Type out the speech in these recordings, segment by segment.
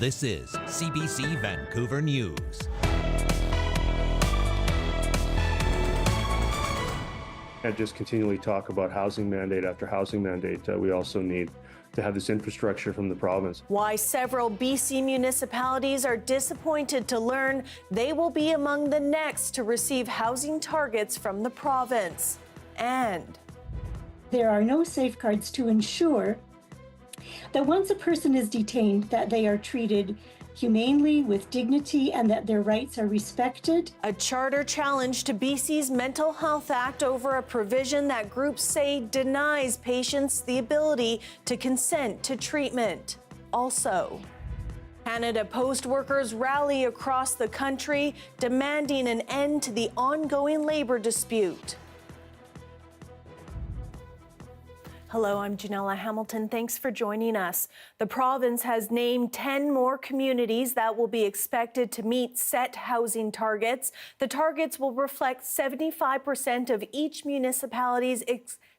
This is CBC Vancouver News. And just continually talk about housing mandate after housing mandate. We also need to have this infrastructure from the province. Why several BC municipalities are disappointed to learn they will be among the next to receive housing targets from the province. And there are no safeguards to ensure that once a person is detained, that they are treated humanely, with dignity, and that their rights are respected. A charter challenge to BC's Mental Health Act over a provision that groups say denies patients the ability to consent to treatment. Also, Canada Post workers rally across the country demanding an end to the ongoing labor dispute. Hello, I'm Janella Hamilton. Thanks for joining us. The province has named 10 more communities that will be expected to meet set housing targets. The targets will reflect 75% of each municipality's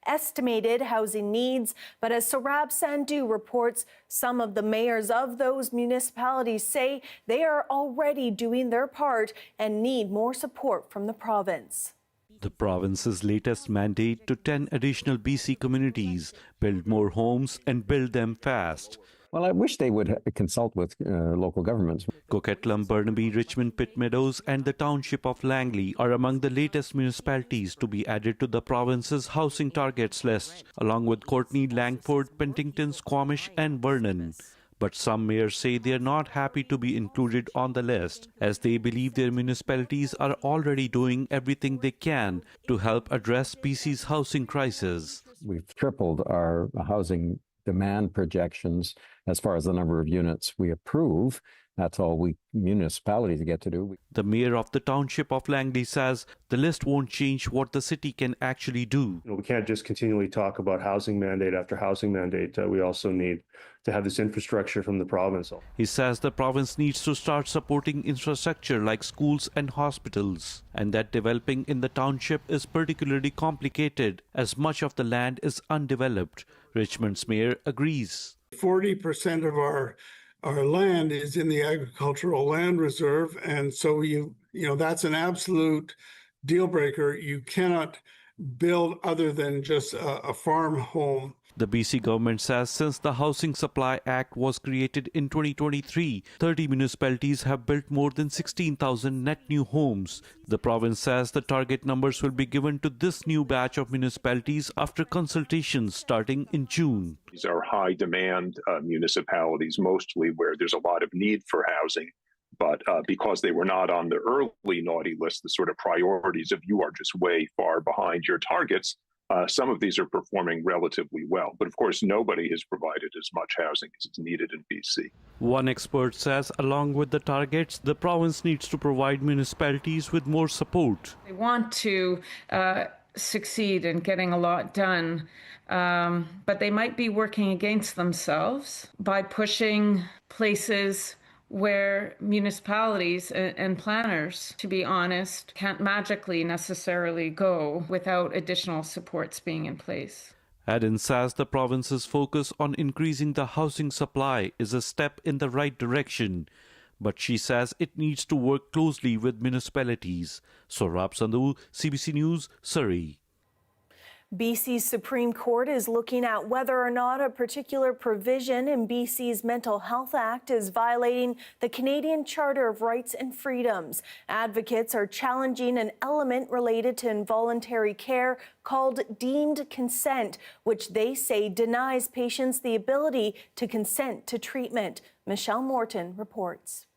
estimated housing needs. But as Sarab Sandhu reports, some of the mayors of those municipalities say they are already doing their part and need more support from the province. The province's latest mandate to 10 additional BC communities build more homes and build them fast. Well, I wish they would consult with local governments. Coquitlam, Burnaby, Richmond, Pitt Meadows and the township of Langley are among the latest municipalities to be added to the province's housing targets list, along with Courtney, Langford, Penticton, Squamish and Vernon. But some mayors say they are not happy to be included on the list, as they believe their municipalities are already doing everything they can to help address BC's housing crisis. We've tripled our housing demand projections as far as the number of units we approve. That's all we municipalities get to do. The mayor of the township of Langley says the list won't change what the city can actually do. We can't just continually talk about housing mandate after housing mandate. We also need to have this infrastructure from the province. He says the province needs to start supporting infrastructure like schools and hospitals, and that developing in the township is particularly complicated as much of the land is undeveloped. Richmond's mayor agrees. 40% of our land is in the agricultural land reserve, and so you know that's an absolute deal breaker. You cannot build other than just a farm home. The BC government says since the Housing Supply Act was created in 2023, 30 municipalities have built more than 16,000 net new homes. The province says the target numbers will be given to this new batch of municipalities after consultations starting in June. These are high demand municipalities, mostly where there's a lot of need for housing. But because they were not on the early naughty list, the sort of priorities of you are just way far behind your targets, some of these are performing relatively well. But of course, nobody has provided as much housing as is needed in BC. One expert says along with the targets, the province needs to provide municipalities with more support. They want to succeed in getting a lot done, but they might be working against themselves by pushing places where municipalities and planners, to be honest, can't magically necessarily go without additional supports being in place. Adden says the province's focus on increasing the housing supply is a step in the right direction, but she says it needs to work closely with municipalities. Sarab Sandhu, CBC News, Surrey. BC's Supreme Court is looking at whether or not a particular provision in BC's Mental Health Act is violating the Canadian Charter of Rights and Freedoms. Advocates are challenging an element related to involuntary care called deemed consent, which they say denies patients the ability to consent to treatment. Michelle Morton reports.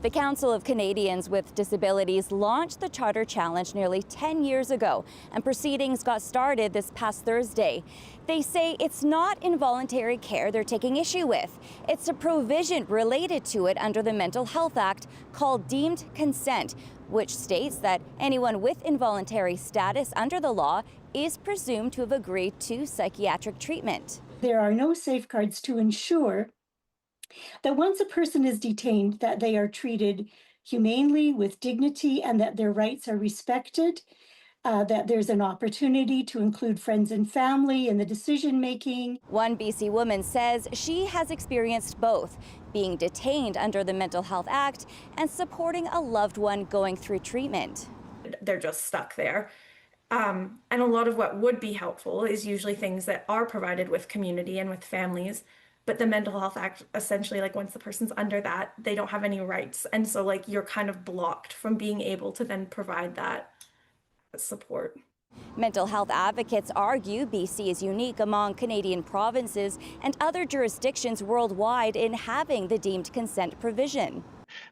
The Council of Canadians with Disabilities launched the Charter Challenge nearly 10 years ago, and proceedings got started this past Thursday. They say it's not involuntary care they're taking issue with. It's a provision related to it under the Mental Health Act called deemed consent, which states that anyone with involuntary status under the law is presumed to have agreed to psychiatric treatment. There are no safeguards to ensure that once a person is detained, that they are treated humanely, with dignity, and that their rights are respected. that there's an opportunity to include friends and family in the decision-making. One BC woman says she has experienced both, being detained under the Mental Health Act and supporting a loved one going through treatment. They're just stuck there. And a lot of what would be helpful is usually things that are provided with community and with families. But the Mental Health Act, essentially, like once the person's under that, they don't have any rights. And so like you're kind of blocked from being able to then provide that support. Mental health advocates argue BC is unique among Canadian provinces and other jurisdictions worldwide in having the deemed consent provision.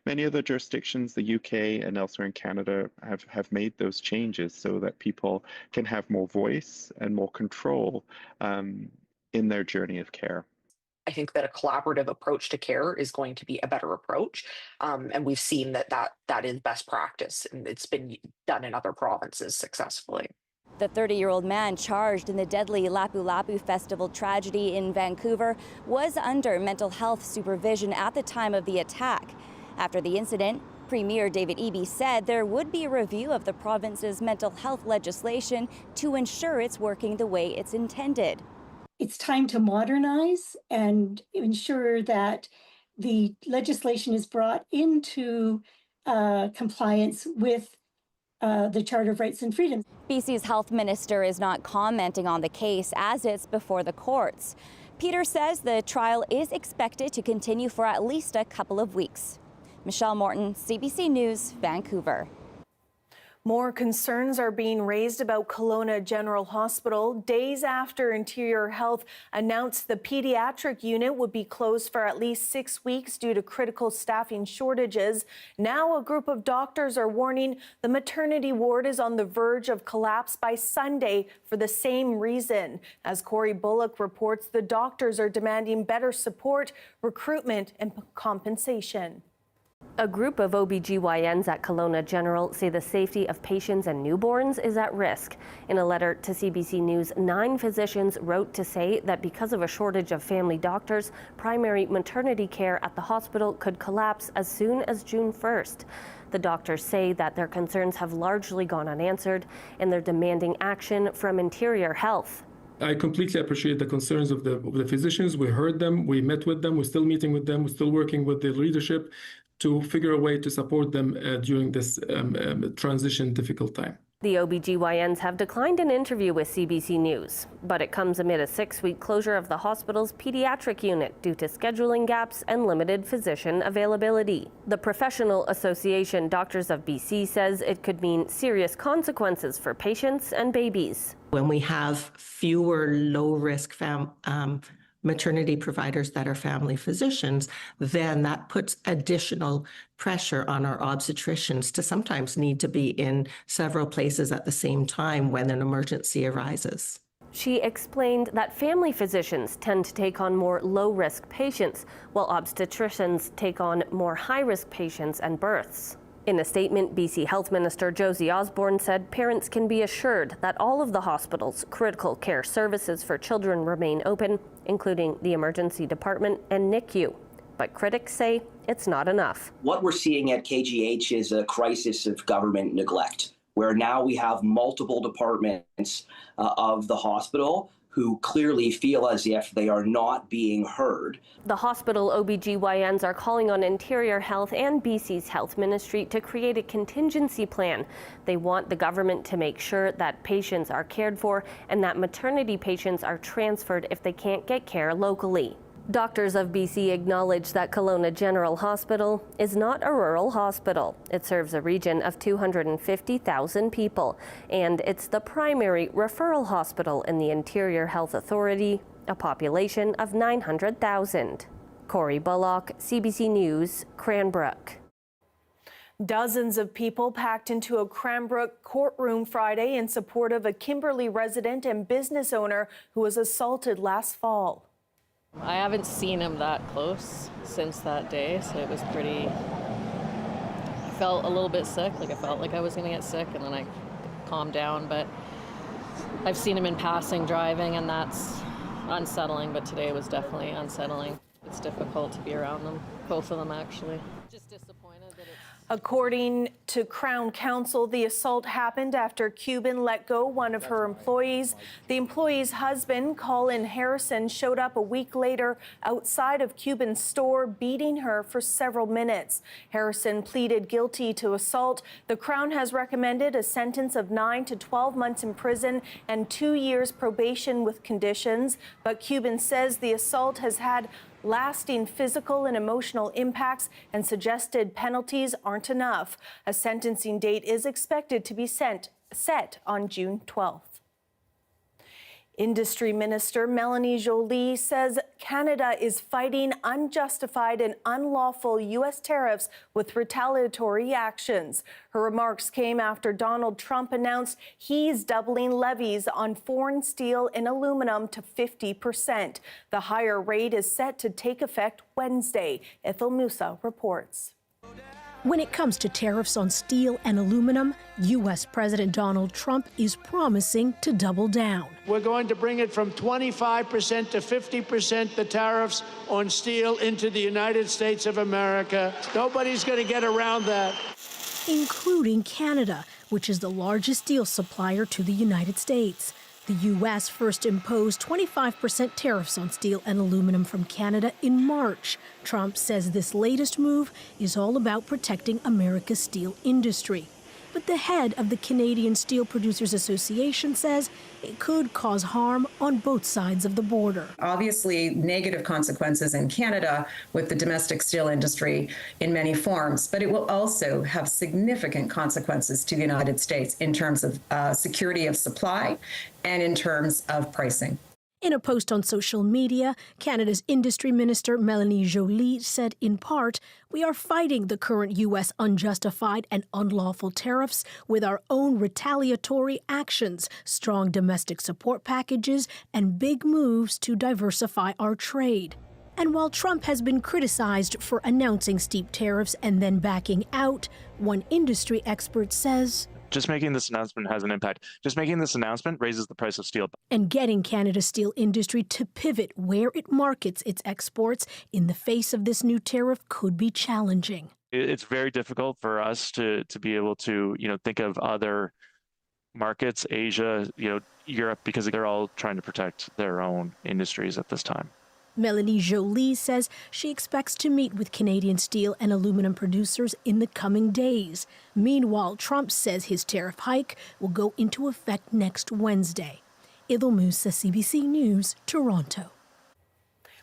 Many other jurisdictions, the UK and elsewhere in Canada, have made those changes so that people can have more voice and more control in their journey of care. I think that a collaborative approach to care is going to be a better approach. And we've seen that is best practice, and it's been done in other provinces successfully. The 30-year-old man charged in the deadly Lapu Lapu Festival tragedy in Vancouver was under mental health supervision at the time of the attack. After the incident, Premier David Eby said there would be a review of the province's mental health legislation to ensure it's working the way it's intended. It's time to modernize and ensure that the legislation is brought into compliance with the Charter of Rights and Freedoms. BC's health minister is not commenting on the case as it's before the courts. Peter says the trial is expected to continue for at least a couple of weeks. Michelle Morton, CBC News, Vancouver. More concerns are being raised about Colona General Hospital days after Interior Health announced the pediatric unit would be closed for at least 6 weeks due to critical staffing shortages. Now a group of doctors are warning the maternity ward is on the verge of collapse by Sunday for the same reason. As Corey Bullock reports, the doctors are demanding better support, recruitment, and compensation. A group of OBGYNs at Colona General say the safety of patients and newborns is at risk. In a letter to CBC News, 9 physicians wrote to say that because of a shortage of family doctors, primary maternity care at the hospital could collapse as soon as June 1st. The doctors say that their concerns have largely gone unanswered and they're demanding action from Interior Health. I completely appreciate the concerns of the physicians. We heard them, we met with them, we're still meeting with them, we're still working with the leadership to figure a way to support them during this transition difficult time. The OBGYNs have declined an interview with CBC News, but it comes amid a 6-week closure of the hospital's pediatric unit due to scheduling gaps and limited physician availability. The professional association Doctors of BC says it could mean serious consequences for patients and babies. When we have fewer low-risk maternity providers that are family physicians, then that puts additional pressure on our obstetricians to sometimes need to be in several places at the same time when an emergency arises. She explained that family physicians tend to take on more low-risk patients, while obstetricians take on more high-risk patients and births. In a statement, BC Health Minister Josie Osborne said parents can be assured that all of the hospital's critical care services for children remain open, including the emergency department and NICU. But critics say it's not enough. What we're seeing at KGH is a crisis of government neglect, where now we have multiple departments of the hospital who clearly feel as if they are not being heard. The hospital OBGYNs are calling on Interior Health and BC's Health Ministry to create a contingency plan. They want the government to make sure that patients are cared for and that maternity patients are transferred if they can't get care locally. Doctors of BC acknowledge that Colona General Hospital is not a rural hospital. It serves a region of 250,000 people, and it's the primary referral hospital in the Interior Health Authority, a population of 900,000. Corey Bullock, CBC News, Cranbrook. Dozens of people packed into a Cranbrook courtroom Friday in support of a Kimberly resident and business owner who was assaulted last fall. I haven't seen him that close since that day, so it was pretty... I felt a little bit sick, I felt like I was gonna get sick, and then I calmed down, but I've seen him in passing driving, and that's unsettling, but today was definitely unsettling. It's difficult to be around them, both of them actually. Just disappointed that it's... According to Crown Counsel, the assault happened after Cuban let go one of her employees. The employee's husband, Colin Harrison, showed up a week later outside of Cuban's store, beating her for several minutes. Harrison pleaded guilty to assault. The Crown has recommended a sentence of 9 to 12 months in prison and 2 years probation with conditions. But Cuban says the assault has had lasting physical and emotional impacts and suggested penalties aren't enough. A sentencing date is expected to be set on June 12th. Industry Minister Melanie Joly says Canada is fighting unjustified and unlawful U.S. tariffs with retaliatory actions. Her remarks came after Donald Trump announced he's doubling levies on foreign steel and aluminum to 50%. The higher rate is set to take effect Wednesday. Ethel Musa reports. When it comes to tariffs on steel and aluminum, U.S. President Donald Trump is promising to double down. We're going to bring it from 25% to 50%, the tariffs on steel into the United States of America. Nobody's going to get around that. Including Canada, which is the largest steel supplier to the United States. The U.S. first imposed 25% tariffs on steel and aluminum from Canada in March. Trump says this latest move is all about protecting America's steel industry. But the head of the Canadian Steel Producers Association says it could cause harm on both sides of the border. Obviously, negative consequences in Canada with the domestic steel industry in many forms, but it will also have significant consequences to the United States in terms of security of supply and in terms of pricing. In a post on social media, Canada's Industry Minister Melanie Joly said, in part, "We are fighting the current U.S. unjustified and unlawful tariffs with our own retaliatory actions, strong domestic support packages, and big moves to diversify our trade." And while Trump has been criticized for announcing steep tariffs and then backing out, one industry expert says, just making this announcement has an impact. Just making this announcement raises the price of steel. And getting Canada's steel industry to pivot where it markets its exports in the face of this new tariff could be challenging. It's very difficult for us to be able to, think of other markets, Asia, Europe, because they're all trying to protect their own industries at this time. Melanie Joly says she expects to meet with Canadian steel and aluminum producers in the coming days. Meanwhile, Trump says his tariff hike will go into effect next Wednesday. Ethel Musa, CBC News, Toronto.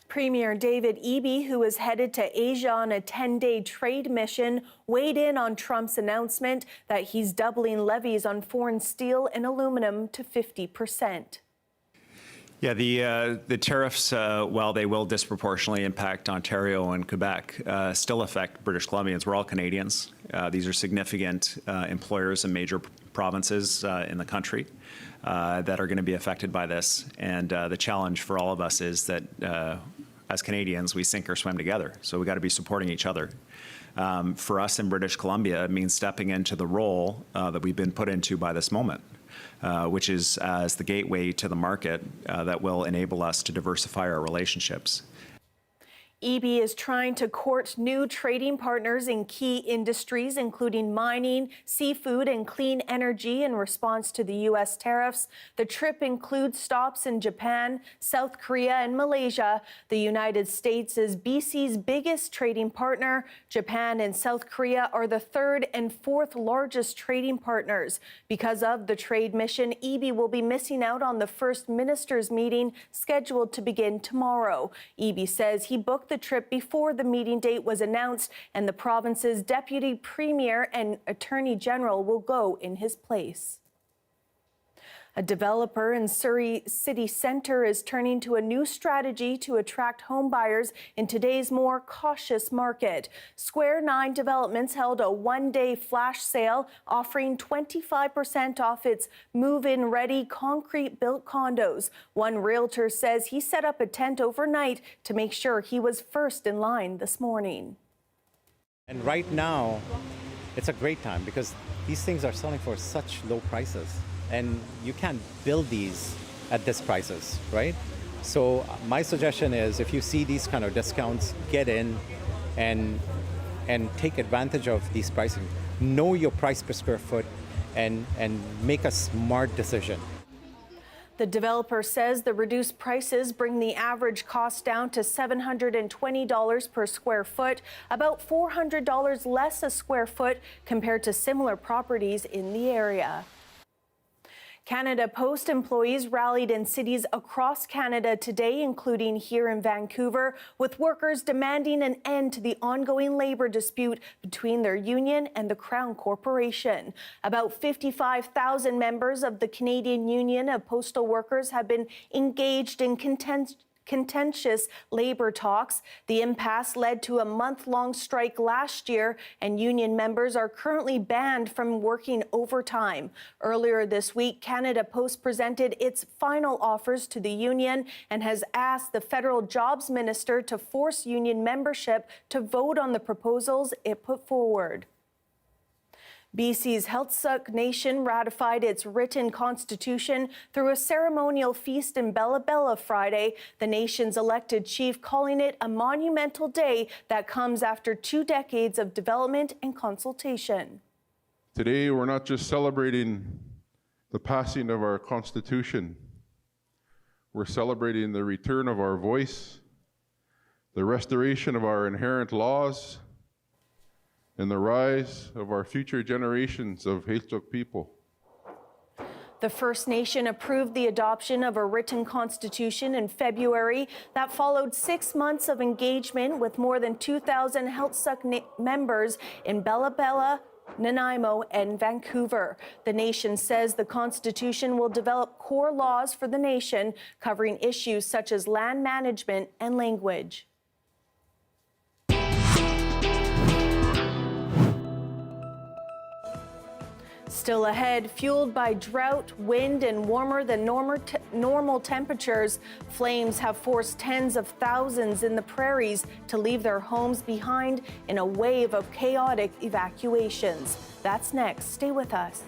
Premier David Eby, who is headed to Asia on a 10-day trade mission, weighed in on Trump's announcement that he's doubling levies on foreign steel and aluminum to 50%. Yeah, the tariffs, while they will disproportionately impact Ontario and Quebec, still affect British Columbians. We're all Canadians. These are significant employers in major provinces in the country that are going to be affected by this. And the challenge for all of us is that as Canadians, we sink or swim together. So we got to be supporting each other. For us in British Columbia, it means stepping into the role that we've been put into by this moment. Which is as the gateway to the market that will enable us to diversify our relationships. Eby is trying to court new trading partners in key industries, including mining, seafood, and clean energy in response to the U.S. tariffs. The trip includes stops in Japan, South Korea, and Malaysia. The United States is BC's biggest trading partner. Japan and South Korea are the third and fourth largest trading partners. Because of the trade mission, Eby will be missing out on the first ministers' meeting scheduled to begin tomorrow. Eby says he booked the trip before the meeting date was announced, and the province's deputy premier and attorney general will go in his place. A developer in Surrey City Centre is turning to a new strategy to attract home buyers in today's more cautious market. Square 9 Developments held a one-day flash sale offering 25% off its move-in ready concrete-built condos. One realtor says he set up a tent overnight to make sure he was first in line this morning. And right now, it's a great time because these things are selling for such low prices. And you can't build these at this prices, right? So my suggestion is if you see these kind of discounts, get in and and take advantage of these pricing. Know your price per square foot and make a smart decision. The developer says the reduced prices bring the average cost down to $720 per square foot, about $400 less a square foot compared to similar properties in the area. Canada Post employees rallied in cities across Canada today, including here in Vancouver, with workers demanding an end to the ongoing labor dispute between their union and the Crown Corporation. About 55,000 members of the Canadian Union of Postal Workers have been engaged in contentious labor talks. The impasse led to a month-long strike last year, and union members are currently banned from working overtime. Earlier this week, Canada Post presented its final offers to the union and has asked the federal jobs minister to force union membership to vote on the proposals it put forward. BCs Health Suck Nation ratified its written constitution through a ceremonial feast in Bella Bella Friday, the nation's elected chief calling it a monumental day that comes after 2 decades of development and consultation. Today, we're not just celebrating the passing of our constitution, we're celebrating the return of our voice, the restoration of our inherent laws, and the rise of our future generations of Heiltsuk people. The First Nation approved the adoption of a written constitution in February that followed 6 months of engagement with more than 2,000 Heiltsuk members in Bella Bella, Nanaimo, and Vancouver. The nation says the Constitution will develop core laws for the nation, covering issues such as land management and language. Still ahead, fueled by drought, wind, and warmer than normal temperatures, flames have forced tens of thousands in the Prairies to leave their homes behind in a wave of chaotic evacuations. That's next. Stay with us.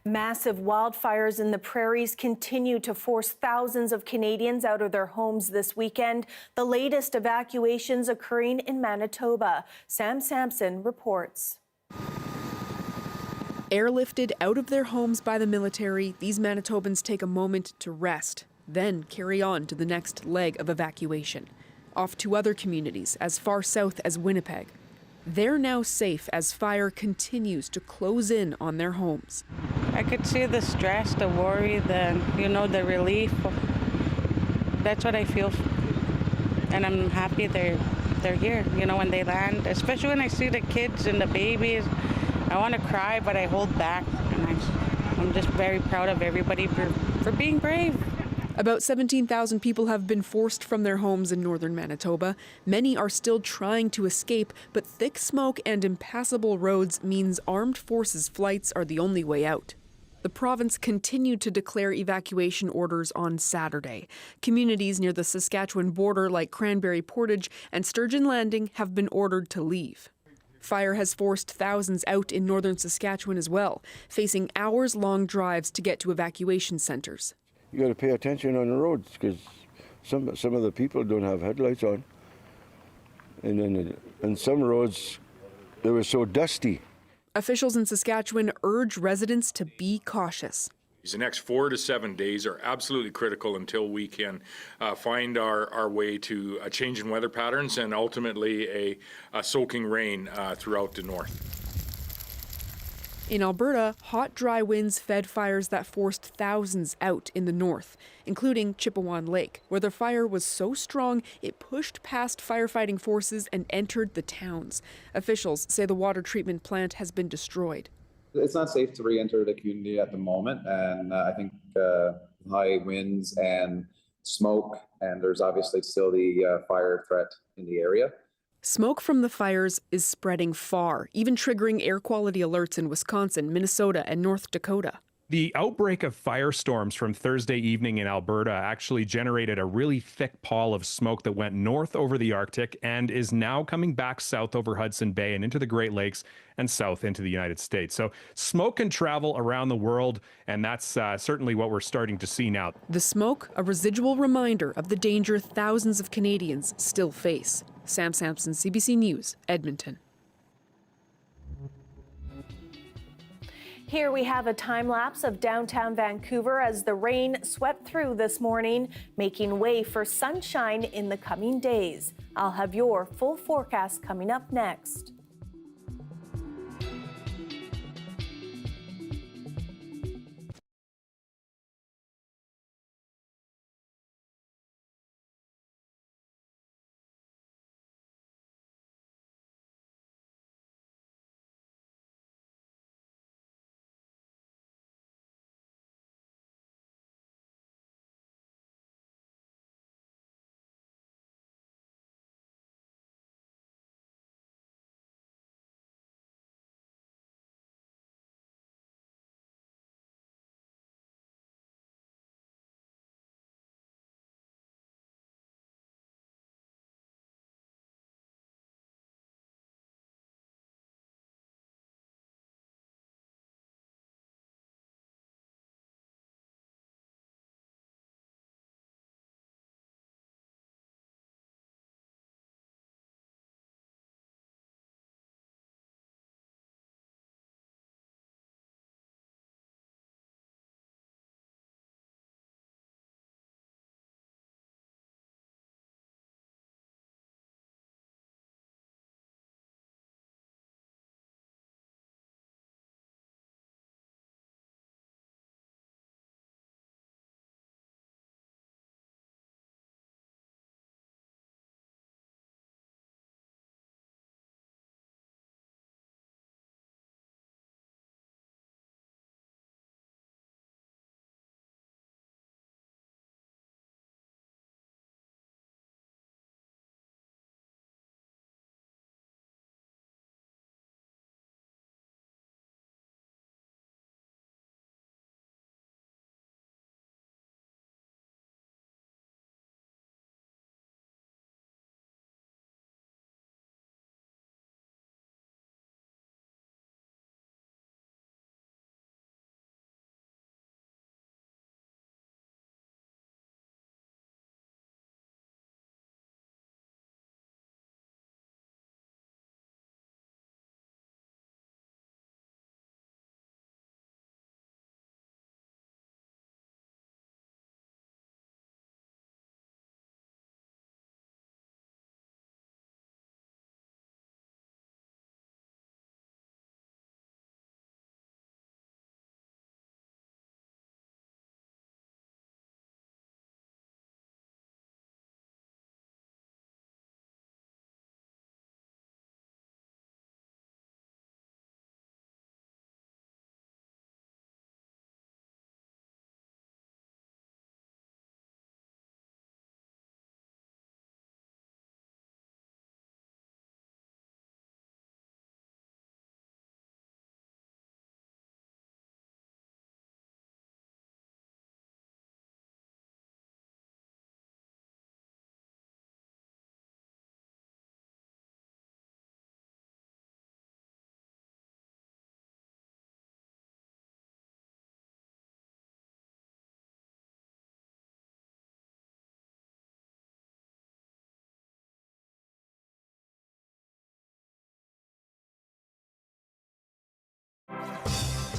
Massive wildfires in the Prairies continue to force thousands of Canadians out of their homes this weekend. The latest evacuations occurring in Manitoba. Sam Sampson reports. Airlifted out of their homes by the military, these Manitobans take a moment to rest, then carry on to the next leg of evacuation, off to other communities as far south as Winnipeg. They're now safe as fire continues to close in on their homes. I could see the stress, the worry, the relief. That's what I feel. And I'm happy they're here, when they land, especially when I see the kids and the babies. I want to cry, but I hold back. And I'm just very proud of everybody for being brave. About 17,000 people have been forced from their homes in northern Manitoba. Many are still trying to escape, but thick smoke and impassable roads means armed forces flights are the only way out. The province continued to declare evacuation orders on Saturday. Communities near the Saskatchewan border like Cranberry Portage and Sturgeon Landing have been ordered to leave. Fire has forced thousands out in northern Saskatchewan as well, facing hours-long drives to get to evacuation centres. You got to pay attention on the roads because some of the people don't have headlights on, and then on some roads they were so dusty. Officials in Saskatchewan urge residents to be cautious. The next 4 to 7 days are absolutely critical until we can find our way to a change in weather patterns and ultimately a soaking rain throughout the north. In Alberta, hot, dry winds fed fires that forced thousands out in the north, including Chipewyan Lake, where the fire was so strong it pushed past firefighting forces and entered the towns. Officials say the water treatment plant has been destroyed. It's not safe to re-enter the community at the moment, and I think high winds and smoke, and there's obviously still the fire threat in the area. Smoke from the fires is spreading far, even triggering air quality alerts in Wisconsin, Minnesota, and North Dakota. The outbreak of firestorms from Thursday evening in Alberta actually generated a really thick pall of smoke that went north over the Arctic and is now coming back south over Hudson Bay and into the Great Lakes and south into the United States. So smoke can travel around the world, and that's certainly what we're starting to see now. The smoke, a residual reminder of the danger thousands of Canadians still face. Sam Sampson, CBC News, Edmonton. Here we have a time lapse of downtown Vancouver as the rain swept through this morning, making way for sunshine in the coming days. I'll have your full forecast coming up next.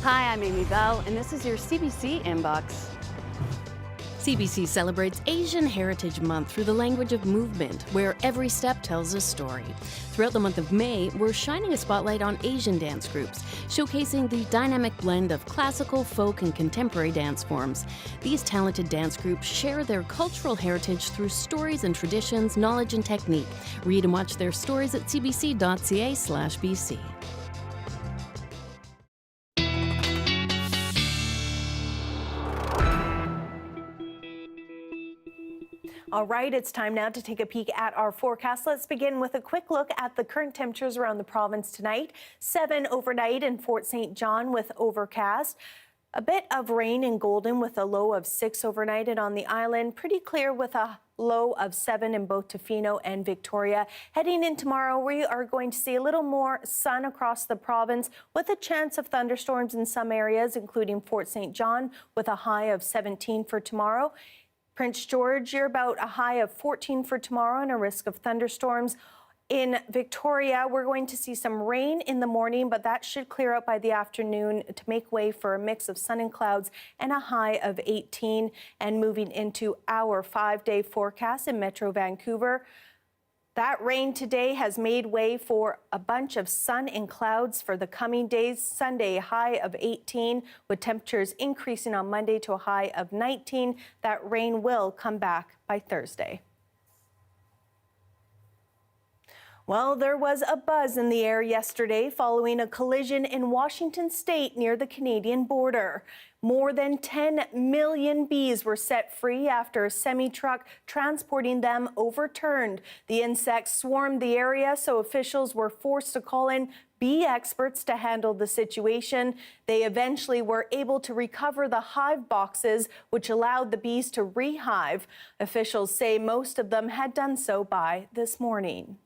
Hi, I'm Amy Bell, and this is your CBC Inbox. CBC celebrates Asian Heritage Month through the language of movement, where every step tells a story. Throughout the month of May, we're shining a spotlight on Asian dance groups, showcasing the dynamic blend of classical, folk, and contemporary dance forms. These talented dance groups share their cultural heritage through stories and traditions, knowledge, and technique. Read and watch their stories at cbc.ca/BC. All right, it's time now to take a peek at our forecast. Let's begin with a quick look at the current temperatures around the province tonight. 7 overnight in Fort St. John with overcast. A bit of rain in Golden with a low of 6 overnight, and on the island, pretty clear with a low of 7 in both Tofino and Victoria. Heading in tomorrow, we are going to see a little more sun across the province with a chance of thunderstorms in some areas, including Fort St. John with a high of 17 for tomorrow. Prince George, you're about a high of 14 for tomorrow and a risk of thunderstorms. In Victoria, we're going to see some rain in the morning, but that should clear up by the afternoon to make way for a mix of sun and clouds and a high of 18. And moving into our 5-day forecast in Metro Vancouver, that rain today has made way for a bunch of sun and clouds for the coming days. Sunday, high of 18, with temperatures increasing on Monday to a high of 19. That rain will come back by Thursday. Well, there was a buzz in the air yesterday following a collision in Washington state near the Canadian border. More than 10 million bees were set free after a semi-truck transporting them overturned. The insects swarmed the area, so officials were forced to call in bee experts to handle the situation. They eventually were able to recover the hive boxes, which allowed the bees to rehive. Officials say most of them had done so by this morning.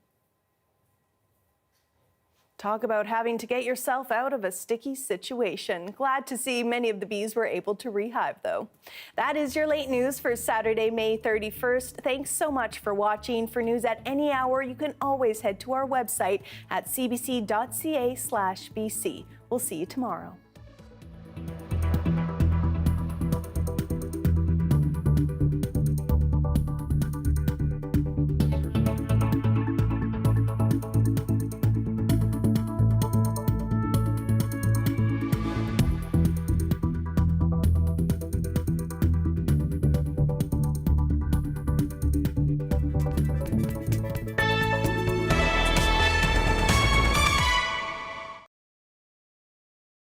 Talk about having to get yourself out of a sticky situation. Glad to see many of the bees were able to rehive, though. That is your late news for Saturday, May 31st. Thanks so much for watching. For news at any hour, you can always head to our website at cbc.ca/BC. We'll see you tomorrow.